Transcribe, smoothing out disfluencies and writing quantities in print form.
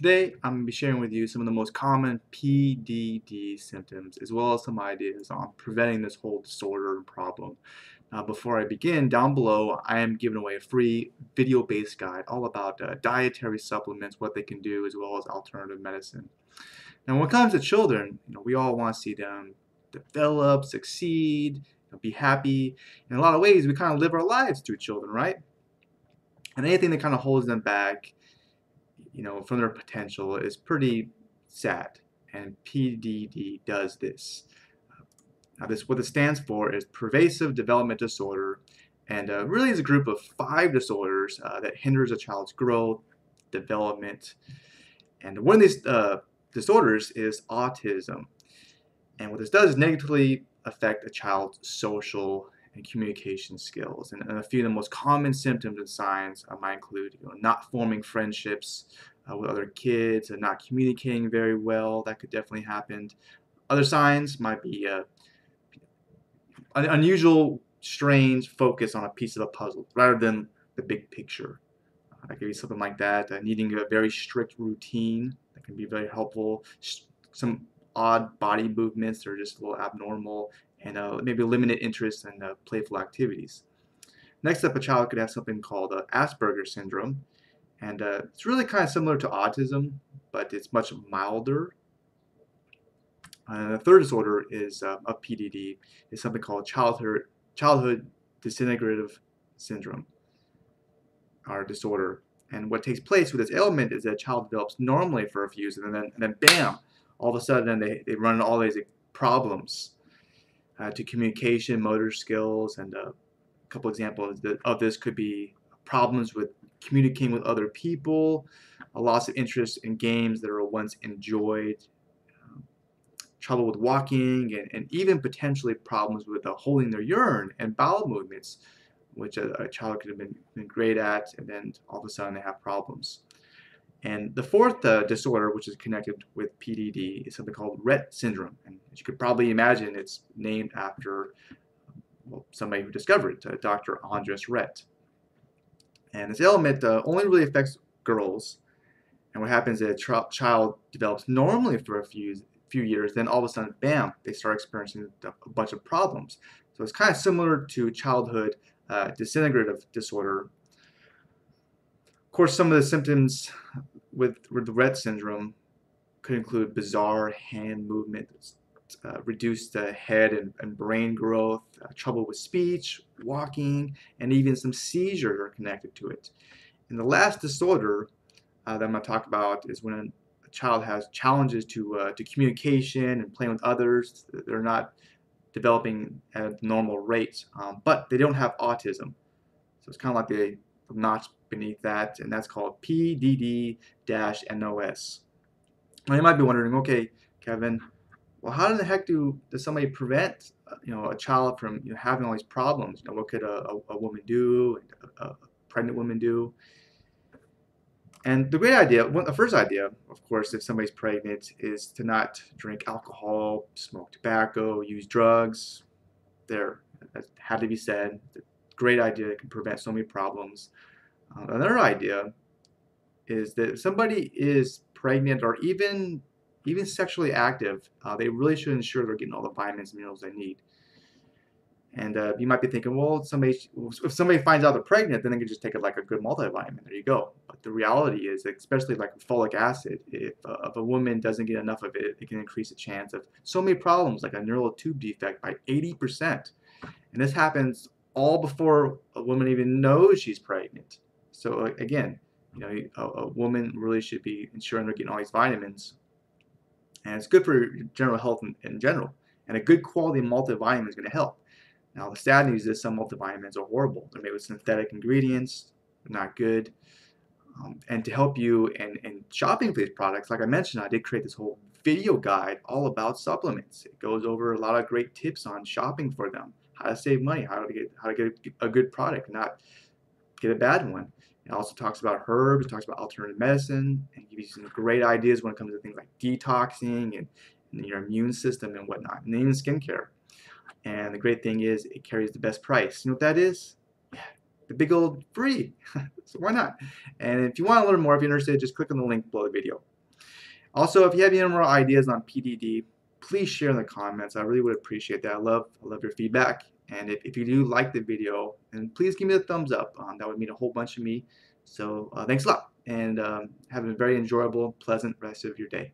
Today, I'm going to be sharing with you some of the most common PDD symptoms, as well as some ideas on preventing this whole disorder and problem. Now, before I begin, down below, I am giving away a free video-based guide all about dietary supplements, what they can do, as well as alternative medicine. Now, when it comes to children, we all want to see them develop, succeed, be happy. In a lot of ways, we kind of live our lives through children, right? And anything that kind of holds them back from their potential is pretty sad. And PDD does this. Now, what it stands for is pervasive developmental disorder, and really is a group of 5 disorders that hinders a child's growth, development. And one of these disorders is autism. And what this does is negatively affect a child's social and communication skills. And a few of the most common symptoms and signs might include not forming friendships with other kids and not communicating very well. That could definitely happen. Other signs might be an unusual, strange focus on a piece of a puzzle rather than the big picture. That could be something like that. Needing a very strict routine that can be very helpful. Some odd body movements that are just a little abnormal, and maybe limited interest in playful activities. Next up, a child could have something called Asperger's syndrome, and it's really kind of similar to autism, but it's much milder. The third disorder is of PDD is something called childhood disintegrative syndrome, or disorder. And what takes place with this ailment is that a child develops normally for a few years, and then bam, all of a sudden they run into all these problems to communication, motor skills, and a couple examples of this could be problems with communicating with other people, a loss of interest in games that are once enjoyed, trouble with walking, and even potentially problems with holding their urine and bowel movements, which a child could have been great at, and then all of a sudden they have problems. And the fourth disorder, which is connected with PDD, is something called Rett syndrome. And as you could probably imagine, it's named after somebody who discovered it, Dr. Andres Rett. And this ailment only really affects girls. And what happens is a child develops normally for a few years, then all of a sudden, bam, they start experiencing a bunch of problems. So it's kind of similar to childhood disintegrative disorder. Of course, some of the symptoms with the Rett syndrome could include bizarre hand movements, reduced head and brain growth, trouble with speech, walking, and even some seizures are connected to it. And the last disorder that I'm going to talk about is when a child has challenges to communication and playing with others. They're not developing at a normal rate, but they don't have autism. So it's kind of like the notch beneath that, and that's called PDD-NOS. Now you might be wondering, okay, Kevin, well, how in the heck does somebody prevent a child from having all these problems? What could a woman do, a pregnant woman do? And the great idea, the first idea, of course, if somebody's pregnant, is to not drink alcohol, smoke tobacco, use drugs. That had to be said. It's a great idea that can prevent so many problems. Another idea is that if somebody is pregnant or even sexually active, they really should ensure they're getting all the vitamins and minerals they need. And you might be thinking, well, if somebody finds out they're pregnant, then they can just take it like a good multivitamin. There you go. But the reality is, especially like folic acid, if a woman doesn't get enough of it, it can increase the chance of so many problems, like a neural tube defect, by 80%. And this happens all before a woman even knows she's pregnant. So again, a woman really should be ensuring they're getting all these vitamins, and it's good for general health in general. And a good quality multivitamin is going to help. Now, the sad news is some multivitamins are horrible. They're made with synthetic ingredients. They're not good. And to help you in shopping for these products, like I mentioned, I did create this whole video guide all about supplements. It goes over a lot of great tips on shopping for them, how to save money, how to get a good product, not get a bad one. It also talks about herbs, it talks about alternative medicine, and gives you some great ideas when it comes to things like detoxing and your immune system and whatnot, and even skincare. And the great thing is it carries the best price. You know what that is? Yeah, the big old free. So why not? And if you want to learn more, if you're interested, just click on the link below the video. Also, if you have any more ideas on PDD, please share in the comments. I really would appreciate that. I love your feedback. And if you do like the video, then please give me a thumbs up. That would mean a whole bunch to me. So thanks a lot, and have a very enjoyable, pleasant rest of your day.